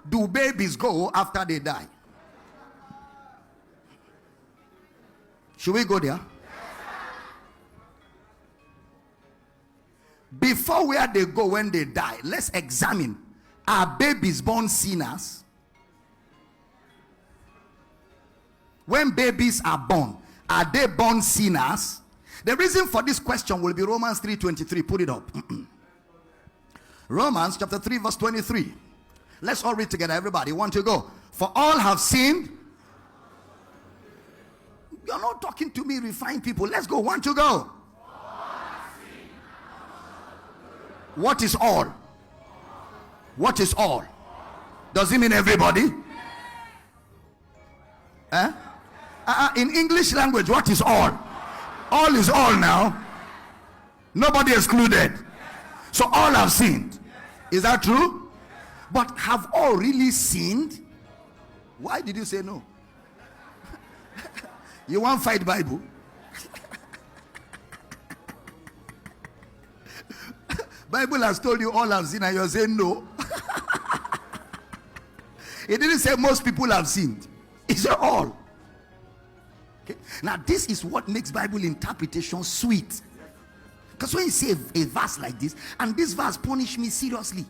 do babies go after they die? Should we go there? Before where they go when they die, let's examine. Are babies born sinners? When babies are born, are they born sinners? The reason for this question will be Romans 3:23. Put it up. Romans chapter 3 verse 23. Let's all read together, everybody. Want to go? For all have sinned. You're not talking to me, refined people. Let's go. Want to go? What is all? What is all? Does it mean everybody? In English language, what is all? All is all now. Nobody excluded. So all have sinned. Is that true? But have all really sinned? Why did you say no? You want fight Bible? Bible has told you all have sinned and you're saying no. It didn't say most people have sinned. It said all. Okay. Now this is what makes Bible interpretation sweet. Because when you say a verse like this, and this verse punished me seriously,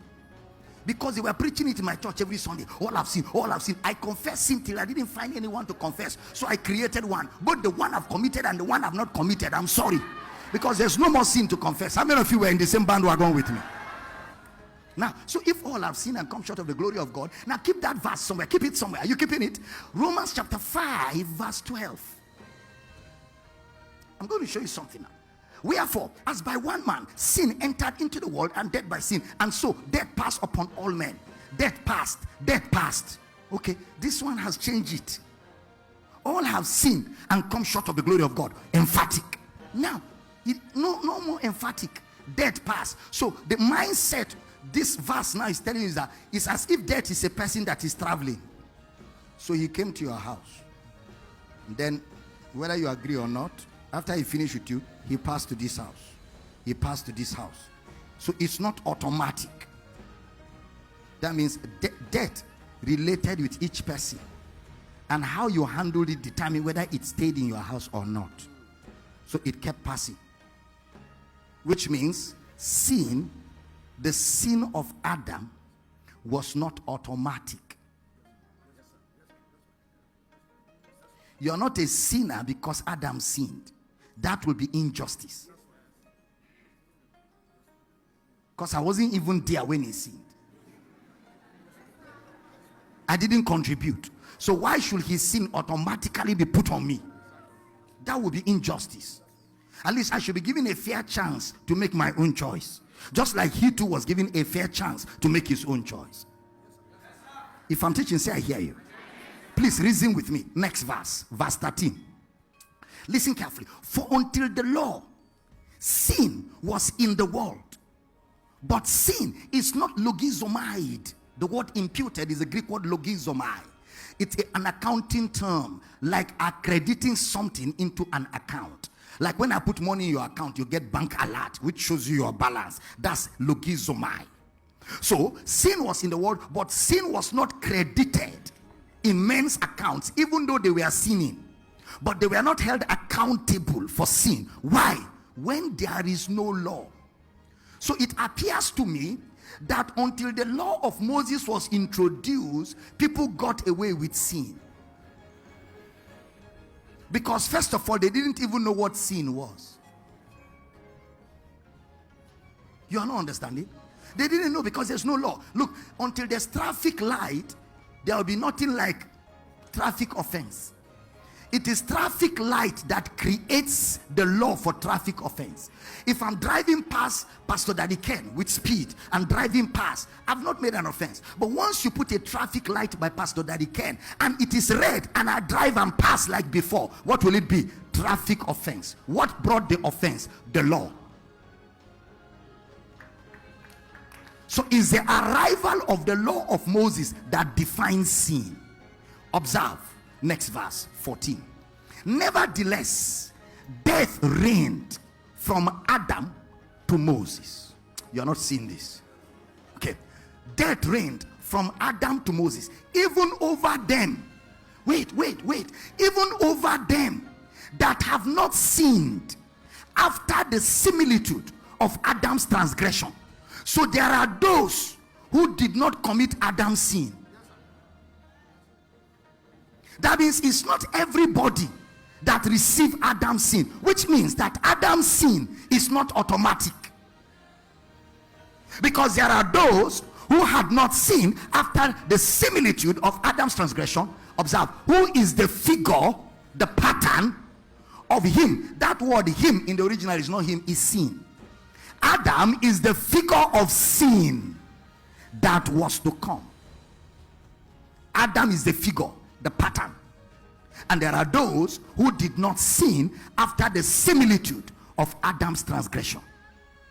because they were preaching it in my church every Sunday. All I've seen, all I've seen. I confessed sin till I didn't find anyone to confess. So I created one. Both the one I've committed and the one I've not committed. I'm sorry. Because there's no more sin to confess. How many of you were in the same bandwagon with me? Now, so if all have sinned and come short of the glory of God, now keep that verse somewhere. Keep it somewhere. Are you keeping it? Romans chapter 5 verse 12. I'm going to show you something now. Wherefore, as by one man sin entered into the world, and death by sin, and so death passed upon all men. Death passed. Okay, this one has changed it. All have sinned and come short of the glory of God. Emphatic. Now, no more emphatic. Death passed. So the mindset this verse now is telling you is that it's as if death is a person that is traveling. So he came to your house. Then, whether you agree or not, after he finished with you, he passed to this house. He passed to this house. So it's not automatic. That means death related with each person, and how you handled it determine whether it stayed in your house or not. So it kept passing, which means sin, the sin of Adam, was not automatic. You're not a sinner because Adam sinned. That will be injustice. Because I wasn't even there when he sinned. I didn't contribute. So why should his sin automatically be put on me? That would be injustice. At least I should be given a fair chance to make my own choice. Just like he too was given a fair chance to make his own choice. If I'm teaching, say I hear you. Please reason with me. Next verse, verse 13. Listen carefully. For until the law, sin was in the world. But sin is not logizomai. The word imputed is a Greek word logizomai. It's an accounting term, like accrediting something into an account. Like when I put money in your account, you get bank alert, which shows you your balance. That's logizomai. So sin was in the world, but sin was not credited in men's accounts, even though they were sinning. But they were not held accountable for sin. Why? When there is no law. So it appears to me that until the law of Moses was introduced, people got away with sin. Because first of all, they didn't even know what sin was. You are not understanding? They didn't know because there's no law. Look, until there's traffic light, there will be nothing like traffic offense. It is traffic light that creates the law for traffic offense. If I'm driving past Pastor Daddy Ken with speed and driving past, I've not made an offense. But once you put a traffic light by Pastor Daddy Ken and it is red and I drive and pass like before, what will it be? Traffic offense. What brought the offense? The law. So it's the arrival of the law of Moses that defines sin. Observe. Next verse, 14. Nevertheless, death reigned from Adam to Moses. You're not seeing this. Okay. Death reigned from Adam to Moses, even over them. Wait. Even over them that have not sinned after the similitude of Adam's transgression. So there are those who did not commit Adam's sin. That means it's not everybody that received Adam's sin, which means that Adam's sin is not automatic. Because there are those who had not sinned after the similitude of Adam's transgression. Observe, who is the figure, the pattern of him. That word him in the original is not him, is sin. Adam is the figure of sin that was to come. Adam is the figure, the pattern. And there are those who did not sin after the similitude of Adam's transgression.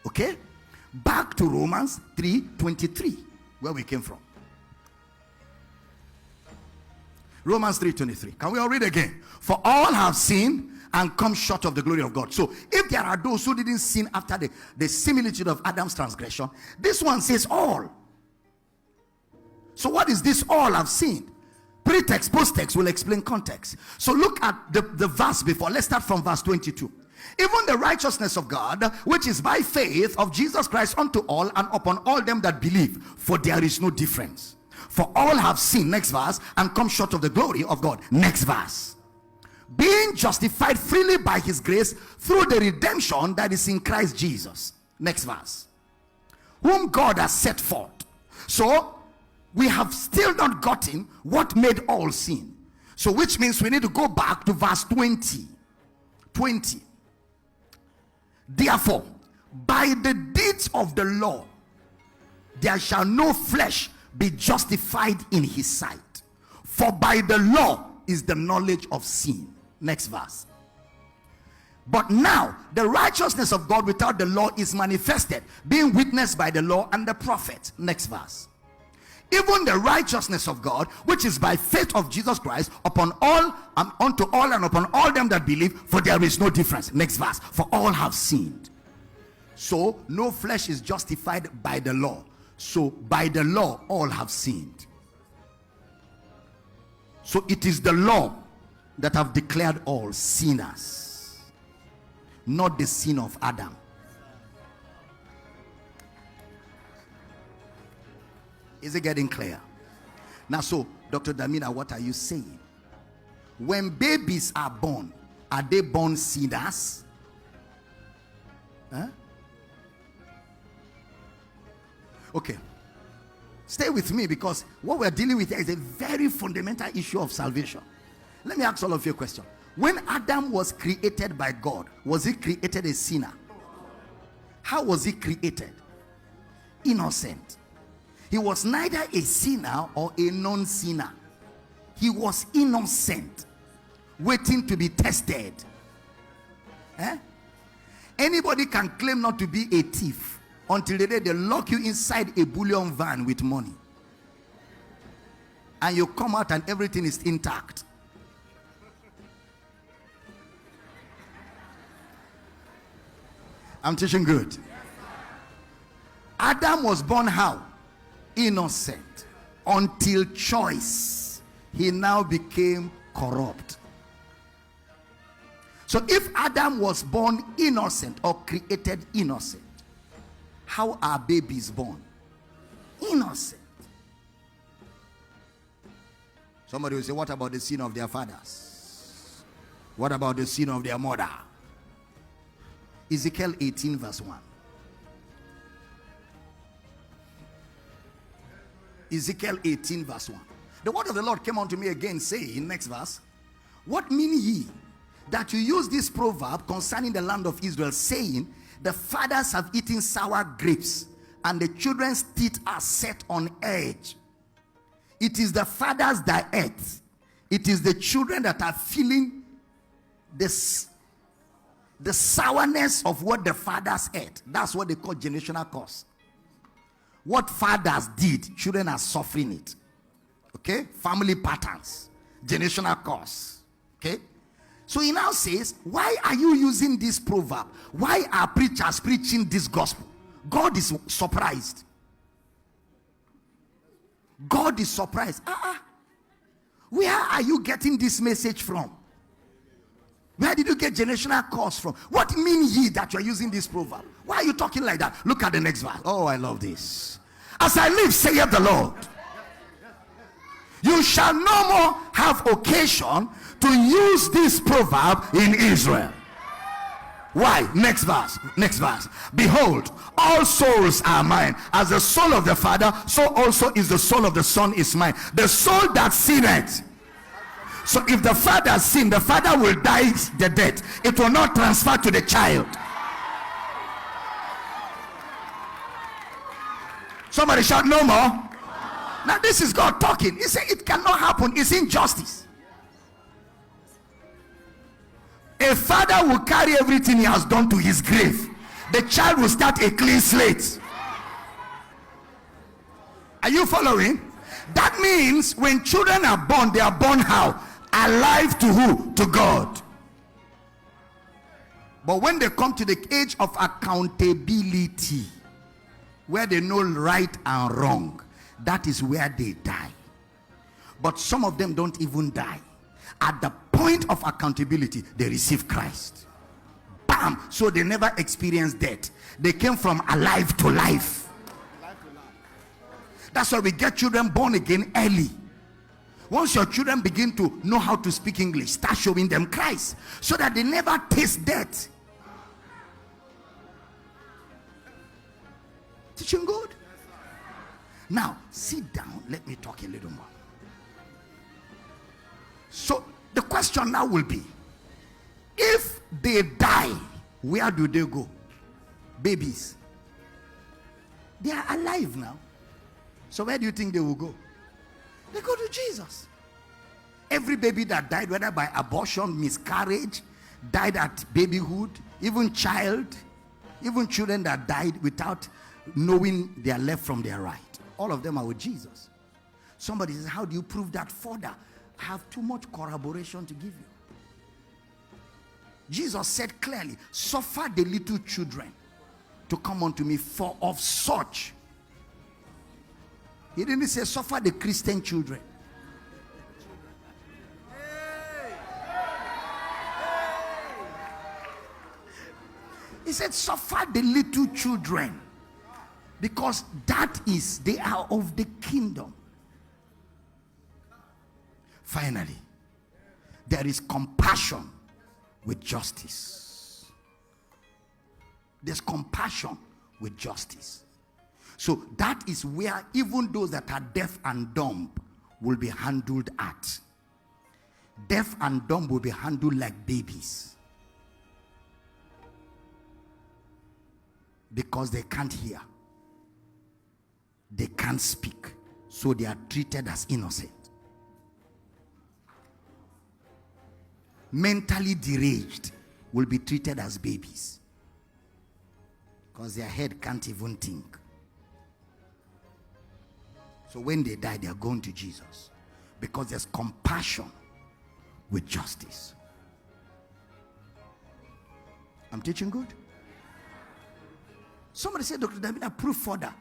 Okay? Back to Romans 3:23, where we came from. Romans 3:23. Can we all read again? For all have sinned and come short of the glory of God. So if there are those who didn't sin after the similitude of Adam's transgression, this one says all. So what is this all have sinned? Pretext, post-text will explain context. So look at the verse before. Let's start from verse 22. Even the righteousness of God, which is by faith of Jesus Christ unto all and upon all them that believe, for there is no difference. For all have sinned, next verse, and come short of the glory of God. Next verse. Being justified freely by his grace through the redemption that is in Christ Jesus. Next verse. Whom God has set forth. So we have still not gotten what made all sin. So which means we need to go back to verse 20. Therefore, by the deeds of the law, there shall no flesh be justified in his sight. For by the law is the knowledge of sin. Next verse. But now the righteousness of God without the law is manifested, being witnessed by the law and the prophets. Next verse. Even the righteousness of God, which is by faith of Jesus Christ, upon all and unto all and upon all them that believe, for there is no difference. Next verse. For all have sinned. So no flesh is justified by the law. So by the law all have sinned. So it is the law that have declared all sinners, not the sin of Adam. Is it getting clear? Now, so Dr. Damina, what are you saying? When babies are born, are they born sinners? Huh? Okay. Stay with me, because what we're dealing with here is a very fundamental issue of salvation. Let me ask all of you a question. When Adam was created by God, was he created a sinner? How was he created? Innocent. He was neither a sinner or a non-sinner. He was innocent, waiting to be tested. Anybody can claim not to be a thief until the day they lock you inside a bullion van with money, and you come out and everything is intact. I'm teaching good. Adam was born how? Innocent. Until choice, he now became corrupt. So if Adam was born innocent or created innocent, how are babies born? Innocent. Somebody will say, what about the sin of their fathers? What about the sin of their mother? Ezekiel 18 verse 1. Ezekiel 18 verse 1. The word of the Lord came unto me again, saying, next verse, what mean ye that you use this proverb concerning the land of Israel, saying, the fathers have eaten sour grapes, and the children's teeth are set on edge? It is the fathers that ate. It is the children that are feeling this, the sourness of what the fathers ate. That's what they call generational curse. What fathers did, children are suffering it. Okay? Family patterns, generational curse. Okay? So he now says, why are you using this proverb? Why are preachers preaching this gospel? God is surprised. God is surprised. Where are you getting this message from? Where did you get generational curse from? What mean ye that you are using this proverb? Why are you talking like that? Look at the next verse. Oh, I love this. As I live, saith the Lord, you shall no more have occasion to use this proverb in Israel. Why? Next verse. Next verse. Behold, all souls are mine. As the soul of the Father, so also is the soul of the Son is mine. The soul that sinneth. So if the father sin, the father will die the death. It will not transfer to the child. Somebody shout no more. Now this is God talking. He said it cannot happen. It's injustice. A father will carry everything he has done to his grave. The child will start a clean slate. Are you following? That means when children are born, they are born how? Alive to who? To God. But when they come to the age of accountability, where they know right and wrong, that is where they die. But some of them don't even die. At the point of accountability, they receive Christ. Bam! So they never experienced death. They came from alive to life. That's why we get children born again early. Once your children begin to know how to speak English, start showing them Christ, so that they never taste death. Teaching good? Now, sit down. Let me talk a little more. So, the question now will be, if they die, where do they go? Babies. They are alive now. So where do you think they will go? They go to Jesus. Every baby that died, whether by abortion, miscarriage, died at babyhood, even children that died without knowing their left from their right, all of them are with Jesus. Somebody says, how do you prove that further? I have too much corroboration to give you. Jesus said clearly, suffer the little children to come unto me, for of such. He didn't say suffer the Christian children. He said suffer the little children, because they are of the kingdom. Finally, there is compassion with justice. There's compassion with justice. So that is where even those that are deaf and dumb will be handled at. Deaf and dumb will be handled like babies, because they can't hear, they can't speak, so they are treated as innocent. Mentally deranged will be treated as babies, because their head can't even think. So when they die, they are going to Jesus, because there's compassion with justice. I'm teaching good? Somebody said, Dr. David, prove further.